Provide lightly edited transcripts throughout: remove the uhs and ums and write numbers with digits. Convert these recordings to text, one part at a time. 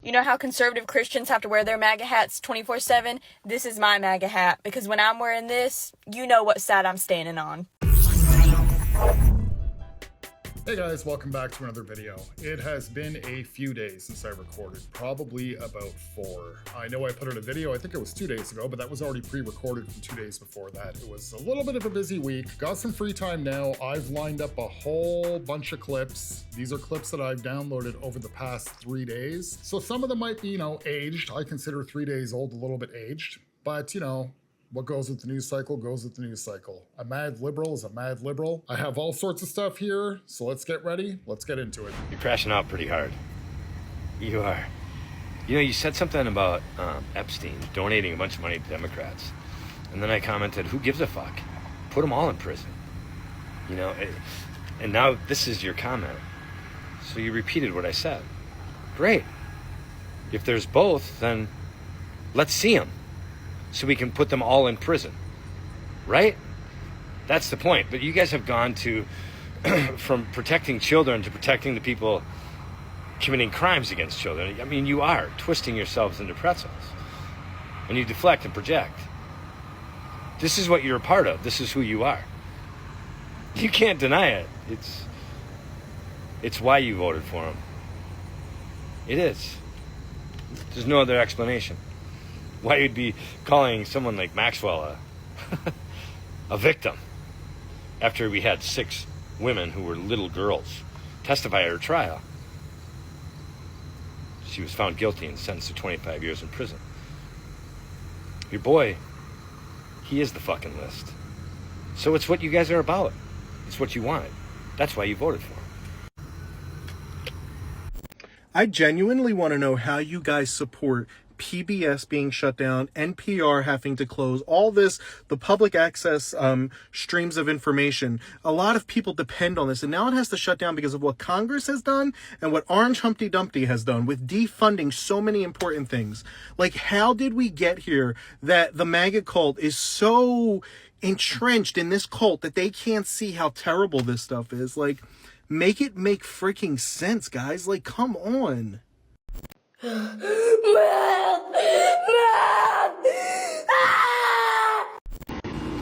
You know how conservative Christians have to wear their MAGA hats 24/7? This is my MAGA hat, because when I'm wearing this, you know what side I'm standing on. Hey guys, welcome back to another video. It has been a few days since I recorded, probably about 4. I know I put out a video, I think it was 2 days ago, but that was already pre-recorded from 2 days before that. It was a little bit of a busy week. Got some free time now. I've lined up a whole bunch of clips. These are clips that I've downloaded over the past 3 days. So some of them might be, aged. I consider 3 days old a little bit aged, but what goes with the news cycle goes with the news cycle. A mad liberal is a mad liberal. I have all sorts of stuff here, so let's get ready. Let's get into it. You're crashing out pretty hard. You are. You said something about Epstein donating a bunch of money to Democrats. And then I commented, who gives a fuck? Put them all in prison. And now this is your comment. So you repeated what I said. Great. If there's both, then let's see them. So we can put them all in prison, right? That's the point. But you guys have gone to, from protecting children to protecting the people committing crimes against children. I mean, you are twisting yourselves into pretzels. And you deflect and project. This is what you're a part of. This is who you are. You can't deny it. It's why you voted for him. It is. There's no other explanation. Why you'd be calling someone like Maxwell a victim after we had 6 women who were little girls testify at her trial. She was found guilty and sentenced to 25 years in prison. Your boy, he is the fucking list. So it's what you guys are about. It's what you want. That's why you voted for him. I genuinely want to know how you guys support PBS being shut down, NPR having to close, all this, the public access streams of information. A lot of people depend on this, and now it has to shut down because of what Congress has done and what Orange Humpty Dumpty has done with defunding so many important things. Like, how did we get here that the MAGA cult is so entrenched in this cult that they can't see how terrible this stuff is? Like, make it make freaking sense, guys. Like, come on.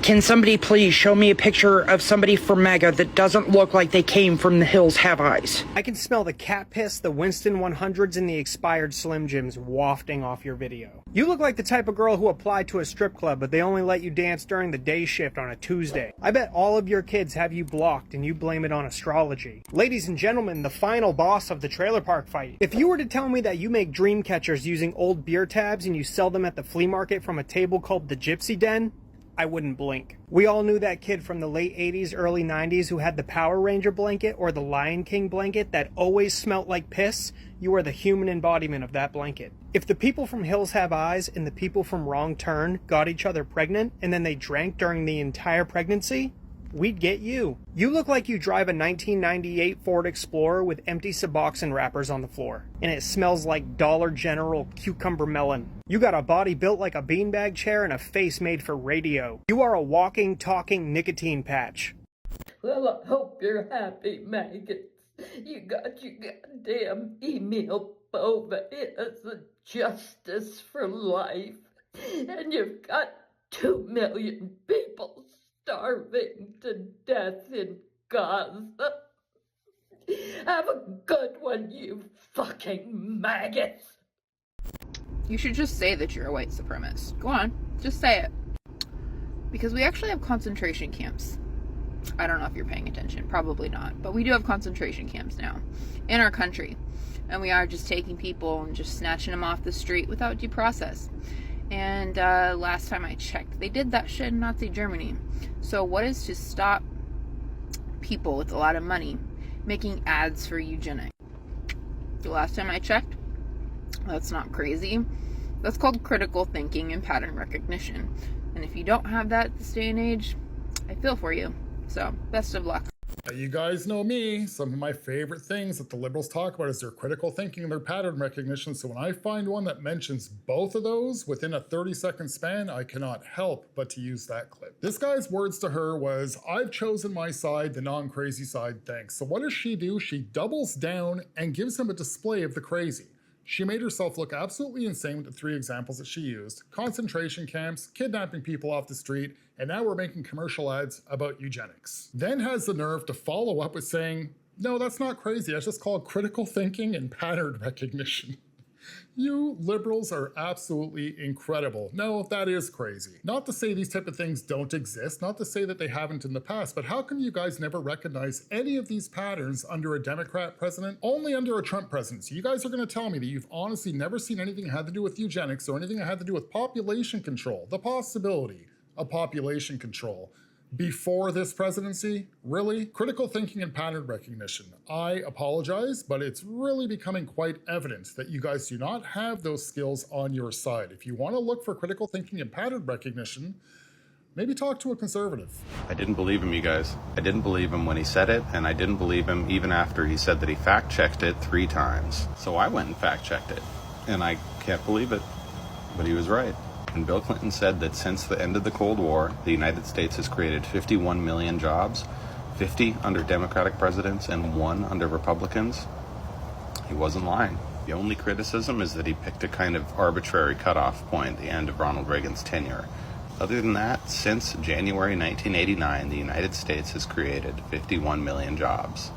Can somebody please show me a picture of somebody from MAGA that doesn't look like they came from the hills have eyes? I can smell the cat piss, the Winston 100s, and the expired Slim Jims wafting off your video. You look like the type of girl who applied to a strip club, but they only let you dance during the day shift on a Tuesday. I bet all of your kids have you blocked and you blame it on astrology. Ladies and gentlemen, the final boss of the trailer park fight. If you were to tell me that you make dream catchers using old beer tabs and you sell them at the flea market from a table called the Gypsy Den, I wouldn't blink. We all knew that kid from the late 80s, early 90s who had the Power Ranger blanket or the Lion King blanket that always smelt like piss. You are the human embodiment of that blanket. If the people from Hills Have Eyes and the people from Wrong Turn got each other pregnant and then they drank during the entire pregnancy, we'd get you. You look like you drive a 1998 Ford Explorer with empty Suboxone wrappers on the floor, and it smells like Dollar General cucumber melon. You got a body built like a beanbag chair and a face made for radio. You are a walking, talking nicotine patch. Well, I hope you're happy, maggots. You got your goddamn email boba. It is a justice for life. And you've got 2 million people starving to death in Gaza. Have a good one, you fucking maggots. You should just say that you're a white supremacist. Go on, just say it. Because we actually have concentration camps. I don't know if you're paying attention, probably not. But we do have concentration camps now in our country. And we are just taking people and just snatching them off the street without due process. And last time I checked, they did that shit in Nazi Germany. So what is to stop people with a lot of money making ads for eugenics? The last time I checked, that's not crazy. That's called critical thinking and pattern recognition. And if you don't have that at this day and age, I feel for you. So, best of luck. You guys know me. Some of my favorite things that the liberals talk about is their critical thinking and their pattern recognition. So when I find one that mentions both of those within a 30-second span, I cannot help but to use that clip. This guy's words to her was, "I've chosen my side, the non-crazy side, thanks." So what does she do? She doubles down and gives him a display of the crazy. She made herself look absolutely insane with the 3 examples that she used: concentration camps, kidnapping people off the street, and now we're making commercial ads about eugenics. Then has the nerve to follow up with saying, no, that's not crazy, that's just called critical thinking and pattern recognition. You liberals are absolutely incredible. No, that is crazy. Not to say these type of things don't exist, not to say that they haven't in the past, but how come you guys never recognize any of these patterns under a Democrat president? Only under a Trump presidency. You guys are gonna tell me that you've honestly never seen anything that had to do with eugenics or anything that had to do with population control, the possibility of population control, before this presidency? Really? Critical thinking and pattern recognition. I apologize, but it's really becoming quite evident that you guys do not have those skills on your side. If you want to look for critical thinking and pattern recognition, maybe talk to a conservative. I didn't believe him, you guys. I didn't believe him when he said it, and I didn't believe him even after he said that he fact-checked it 3 times. So I went and fact-checked it, and I can't believe it, but he was right. And Bill Clinton said that since the end of the Cold War, the United States has created 51 million jobs, 50 under Democratic presidents and 1 under Republicans. He wasn't lying. The only criticism is that he picked a kind of arbitrary cutoff point at the end of Ronald Reagan's tenure. Other than that, since January 1989, the United States has created 51 million jobs,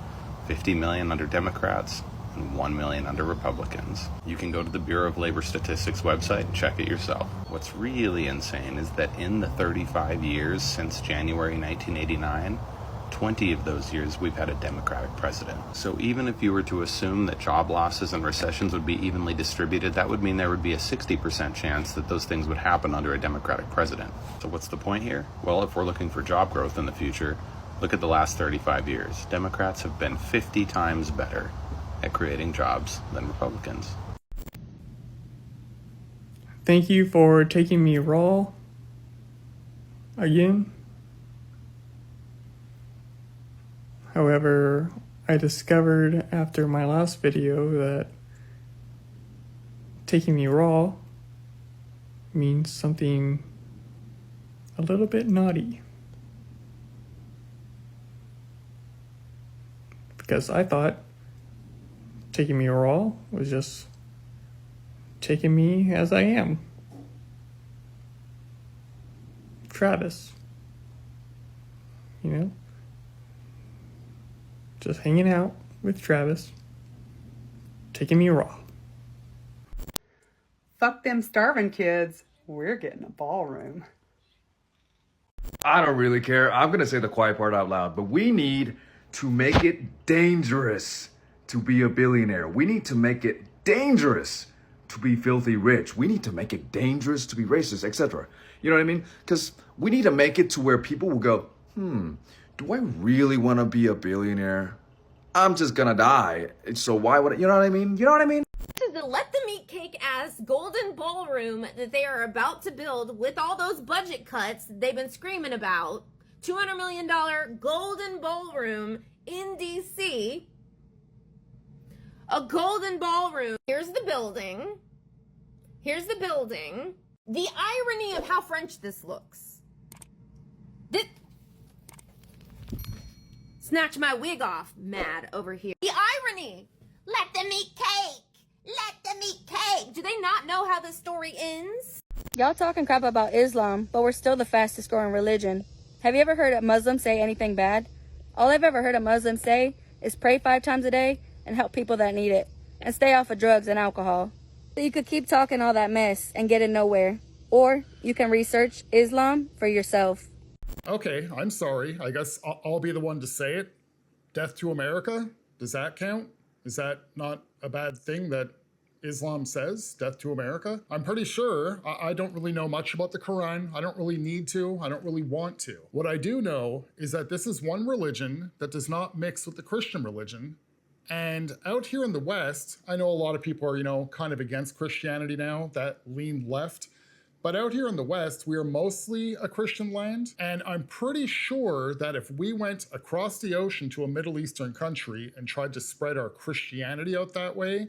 50 million under Democrats, and 1 million under Republicans. You can go to the Bureau of Labor Statistics website and check it yourself. What's really insane is that in the 35 years since January 1989, 20 of those years we've had a Democratic president. So even if you were to assume that job losses and recessions would be evenly distributed, that would mean there would be a 60% chance that those things would happen under a Democratic president. So what's the point here? Well, if we're looking for job growth in the future, look at the last 35 years. Democrats have been 50 times better at creating jobs than Republicans. Thank you for taking me raw again. However, I discovered after my last video that taking me raw means something a little bit naughty. Because I thought taking me raw was just taking me as I am. Travis. You know? Just hanging out with Travis. Taking me raw. Fuck them starving kids. We're getting a ballroom. I don't really care. I'm gonna say the quiet part out loud, but we need to make it dangerous to be a billionaire. We need to make it dangerous to be filthy rich. We need to make it dangerous to be racist, etc. You know what I mean? Because we need to make it to where people will go, do I really want to be a billionaire? I'm just gonna die. So why would I, you know what I mean? You know what I mean? This is the Let Them Eat Cake ass golden ballroom that they are about to build with all those budget cuts they've been screaming about. $200 million golden ballroom in DC. A golden ballroom. Here's the building. Here's the building. The irony of how French this looks. Snatch my wig off, mad over here. The irony. Let them eat cake. Let them eat cake. Do they not know how this story ends? Y'all talking crap about Islam, but we're still the fastest growing religion. Have you ever heard a Muslim say anything bad? All I've ever heard a Muslim say is pray 5 times a day and help people that need it, and stay off of drugs and alcohol. So you could keep talking all that mess and get it nowhere. Or you can research Islam for yourself. Okay, I'm sorry. I guess I'll be the one to say it. Death to America? Does that count? Is that not a bad thing that Islam says? Death to America? I'm pretty sure. I don't really know much about the Quran. I don't really need to. I don't really want to. What I do know is that this is one religion that does not mix with the Christian religion. And out here in the West, I know a lot of people are, kind of against Christianity now, that lean left. But out here in the West, we are mostly a Christian land. And I'm pretty sure that if we went across the ocean to a Middle Eastern country and tried to spread our Christianity out that way,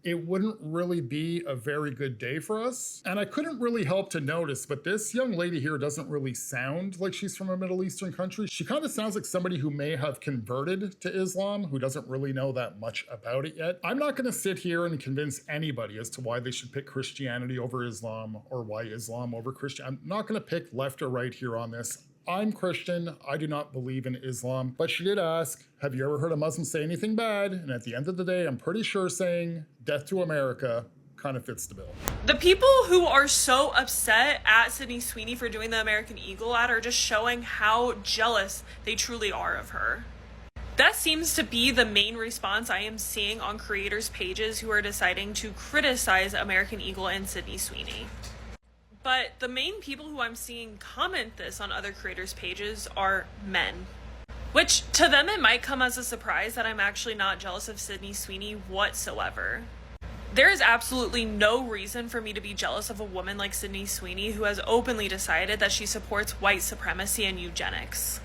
it wouldn't really be a very good day for us. And I couldn't really help to notice, but this young lady here doesn't really sound like she's from a Middle Eastern country. She kind of sounds like somebody who may have converted to Islam, who doesn't really know that much about it yet. I'm not gonna sit here and convince anybody as to why they should pick Christianity over Islam or why Islam over Christian. I'm not gonna pick left or right here on this. I'm Christian, I do not believe in Islam, but she did ask, have you ever heard a Muslim say anything bad? And at the end of the day, I'm pretty sure saying death to America kind of fits the bill. The people who are so upset at Sydney Sweeney for doing the American Eagle ad are just showing how jealous they truly are of her. That seems to be the main response I am seeing on creators' pages who are deciding to criticize American Eagle and Sydney Sweeney. But the main people who I'm seeing comment this on other creators' pages are men. Which, to them, it might come as a surprise that I'm actually not jealous of Sydney Sweeney whatsoever. There is absolutely no reason for me to be jealous of a woman like Sydney Sweeney who has openly decided that she supports white supremacy and eugenics.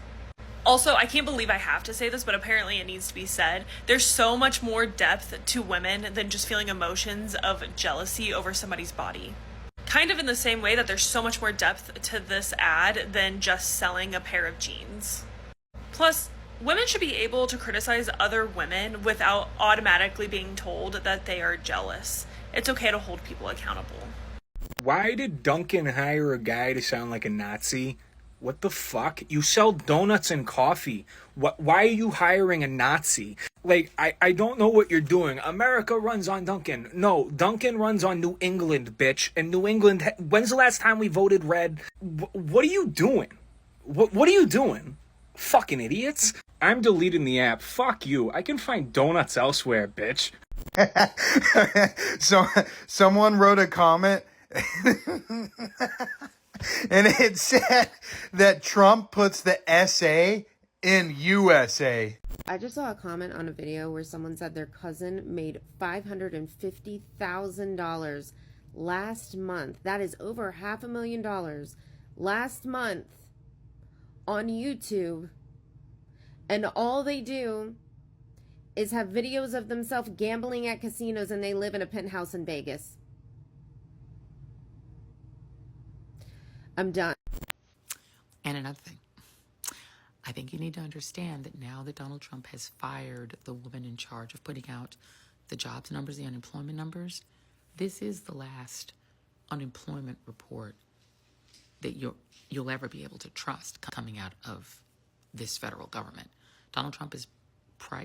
Also, I can't believe I have to say this, but apparently it needs to be said. There's so much more depth to women than just feeling emotions of jealousy over somebody's body. Kind of in the same way that there's so much more depth to this ad than just selling a pair of jeans. Plus, women should be able to criticize other women without automatically being told that they are jealous. It's okay to hold people accountable. Why did Duncan hire a guy to sound like a Nazi? What the fuck? You sell donuts and coffee. Why are you hiring a Nazi? Like, I don't know what you're doing. America runs on Duncan. No, Duncan runs on New England, bitch. And New England, when's the last time we voted red? What are you doing? What are you doing? Fucking idiots. I'm deleting the app. Fuck you. I can find donuts elsewhere, bitch. So, someone wrote a comment and it said that Trump puts the SA in USA. I just saw a comment on a video where someone said their cousin made $550,000 last month. That is over $500,000 last month on YouTube. And all they do is have videos of themselves gambling at casinos, and they live in a penthouse in Vegas. I'm done. And another thing, I think you need to understand that now that Donald Trump has fired the woman in charge of putting out the jobs numbers, the unemployment numbers, this is the last unemployment report that you'll ever be able to trust coming out of this federal government. Donald Trump is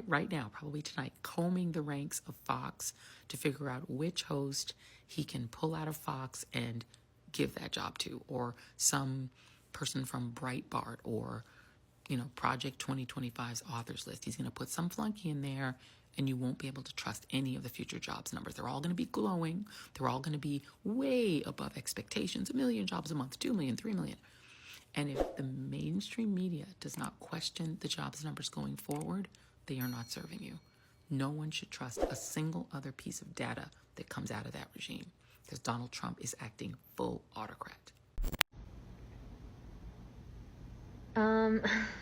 right now, probably tonight, combing the ranks of Fox to figure out which host he can pull out of Fox and give that job to, or some person from Breitbart, or Project 2025's authors list. He's going to put some flunky in there, and you won't be able to trust any of the future jobs numbers. They're all going to be glowing. They're all going to be way above expectations. 1 million jobs a month, 2 million, 3 million. And if the mainstream media does not question the jobs numbers going forward, they are not serving you. No one should trust a single other piece of data that comes out of that regime, because Donald Trump is acting full autocrat.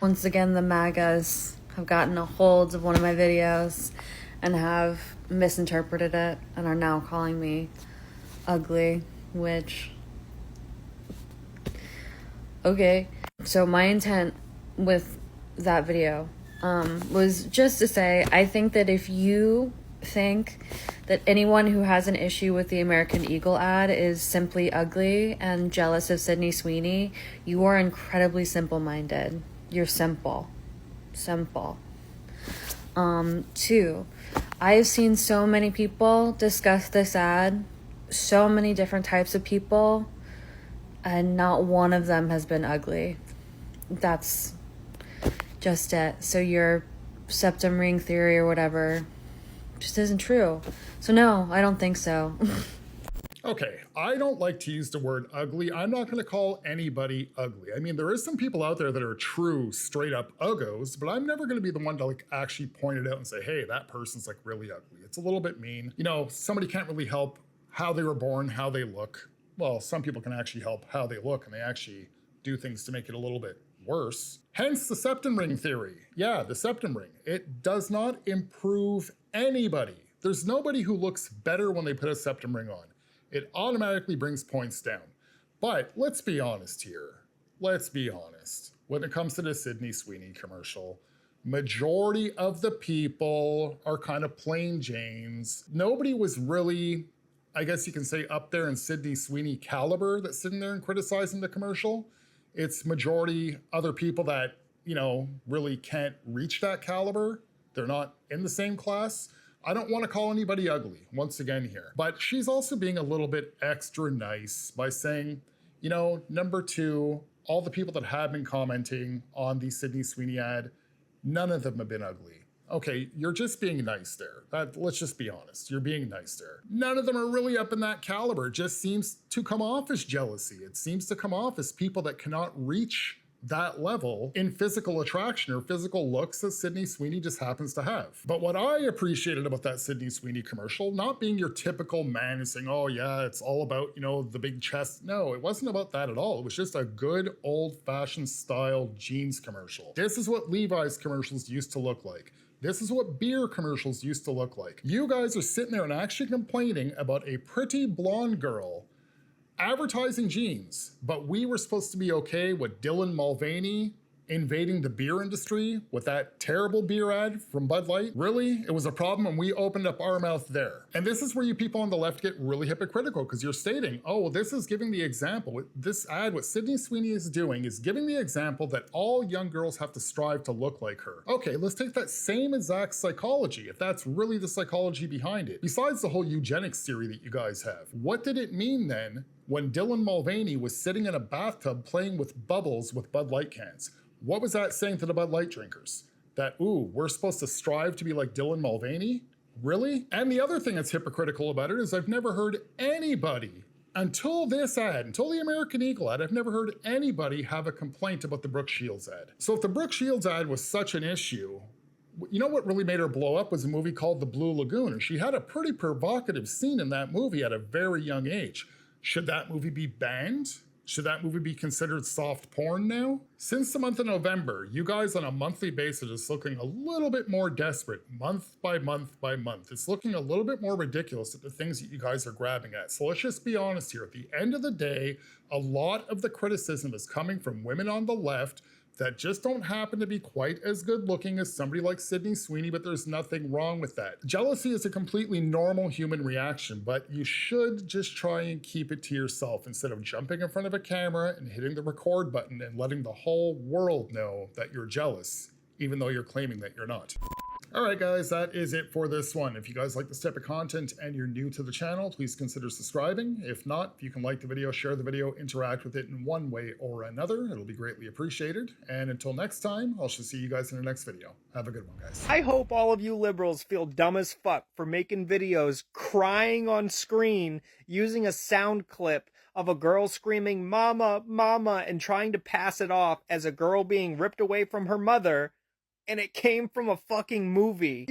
Once again, the MAGAs have gotten a hold of one of my videos and have misinterpreted it and are now calling me ugly, which, okay. So my intent with that video was just to say, I think that if you think that anyone who has an issue with the American Eagle ad is simply ugly and jealous of Sydney Sweeney, you are incredibly simple-minded. You're simple. Simple. 2, I have seen so many people discuss this ad, so many different types of people, and not one of them has been ugly. That's just it. So your septum ring theory or whatever just isn't true. So no, I don't think so. Okay, I don't like to use the word ugly. I'm not going to call anybody ugly. I mean, there is some people out there that are true, straight up uggos, but I'm never going to be the one to actually point it out and say, hey, that person's really ugly. It's a little bit mean. Somebody can't really help how they were born, how they look. Well, some people can actually help how they look, and they actually do things to make it a little bit worse. Hence the septum ring theory. Yeah, the septum ring. It does not improve anybody. There's nobody who looks better when they put a septum ring on. It automatically brings points down. But let's be honest here. Let's be honest. When it comes to the Sydney Sweeney commercial, majority of the people are kind of plain Janes. Nobody was really, I guess you can say, up there in Sydney Sweeney caliber that's sitting there and criticizing the commercial. It's majority other people that, you know, really can't reach that caliber. They're not in the same class. I don't want to call anybody ugly, once again here. But she's also being a little bit extra nice by saying, you know, number two, all the people that have been commenting on the Sydney Sweeney ad, none of them have been ugly. Okay, you're just being nice there. Let's just be honest. You're being nice there. None of them are really up in that caliber. It just seems to come off as jealousy. It seems to come off as people that cannot reach that level in physical attraction or physical looks that Sydney Sweeney just happens to have. But what I appreciated about that Sydney Sweeney commercial, not being your typical man and saying, oh yeah, it's all about, you know, the big chest. No, it wasn't about that at all. It was just a good old-fashioned style jeans commercial. This is what Levi's commercials used to look like. This is what beer commercials used to look like. You guys are sitting there and actually complaining about a pretty blonde girl advertising jeans, but we were supposed to be okay with Dylan Mulvaney invading the beer industry with that terrible beer ad from Bud Light? Really? It was a problem and we opened up our mouth there. And this is where you people on the left get really hypocritical, because you're stating, oh, well, this is giving the example. This ad, what Sydney Sweeney is doing is giving the example that all young girls have to strive to look like her. Okay, let's take that same exact psychology, if that's really the psychology behind it. Besides the whole eugenics theory that you guys have, what did it mean then when Dylan Mulvaney was sitting in a bathtub playing with bubbles with Bud Light cans? What was that saying to the Bud Light drinkers? That, ooh, we're supposed to strive to be like Dylan Mulvaney? Really? And the other thing that's hypocritical about it is I've never heard anybody, until this ad, until the American Eagle ad, I've never heard anybody have a complaint about the Brooke Shields ad. So if the Brooke Shields ad was such an issue, you know what really made her blow up was a movie called The Blue Lagoon, and she had a pretty provocative scene in that movie at a very young age. Should that movie be banned? Should that movie be considered soft porn now? Since the month of November, you guys on a monthly basis is looking a little bit more desperate, month by month by month. It's looking a little bit more ridiculous at the things that you guys are grabbing at. So let's just be honest here. At the end of the day, a lot of the criticism is coming from women on the left that just don't happen to be quite as good looking as somebody like Sydney Sweeney, but there's nothing wrong with that. Jealousy is a completely normal human reaction, but you should just try and keep it to yourself instead of jumping in front of a camera and hitting the record button and letting the whole world know that you're jealous, even though you're claiming that you're not. All right, guys, that is it for this one. If you guys like this type of content and you're new to the channel, please consider subscribing. If not, if you can like the video, share the video, interact with it in one way or another, it'll be greatly appreciated. And until next time, I'll see you guys in the next video. Have a good one, guys. I hope all of you liberals feel dumb as fuck for making videos crying on screen using a sound clip of a girl screaming, "Mama, Mama," and trying to pass it off as a girl being ripped away from her mother, and it came from a fucking movie.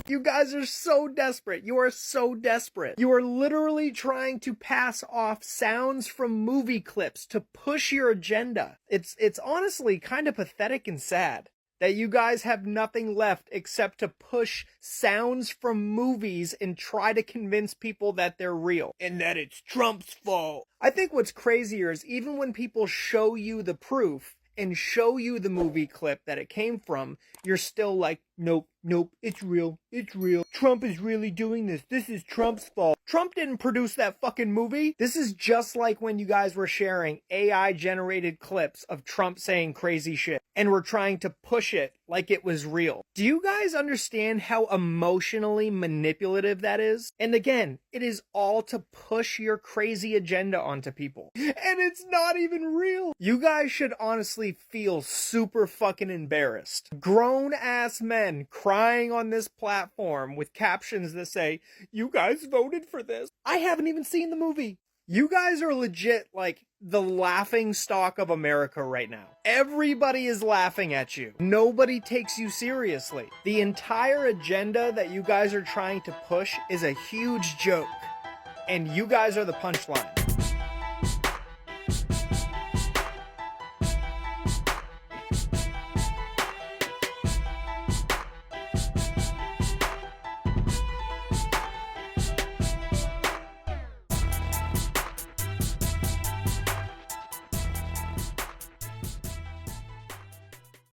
You guys are so desperate. You are so desperate. You are literally trying to pass off sounds from movie clips to push your agenda. It's honestly kind of pathetic and sad that you guys have nothing left except to push sounds from movies and try to convince people that they're real and that it's Trump's fault. I think what's crazier is even when people show you the proof and show you the movie clip that it came from, you're still like, nope, it's real, Trump is really doing this, this is Trump's fault. Trump didn't produce that fucking movie. This is just like when you guys were sharing AI generated clips of Trump saying crazy shit and were trying to push it like it was real. Do you guys understand how emotionally manipulative that is? And again, it is all to push your crazy agenda onto people. And it's not even real. You guys should honestly feel super fucking embarrassed. Grown ass men crying on this platform with captions that say, "You guys voted for this." I haven't even seen the movie. You guys are legit like the laughing stock of America right now. Everybody is laughing at you. Nobody takes you seriously. The entire agenda that you guys are trying to push is a huge joke. And you guys are the punchline.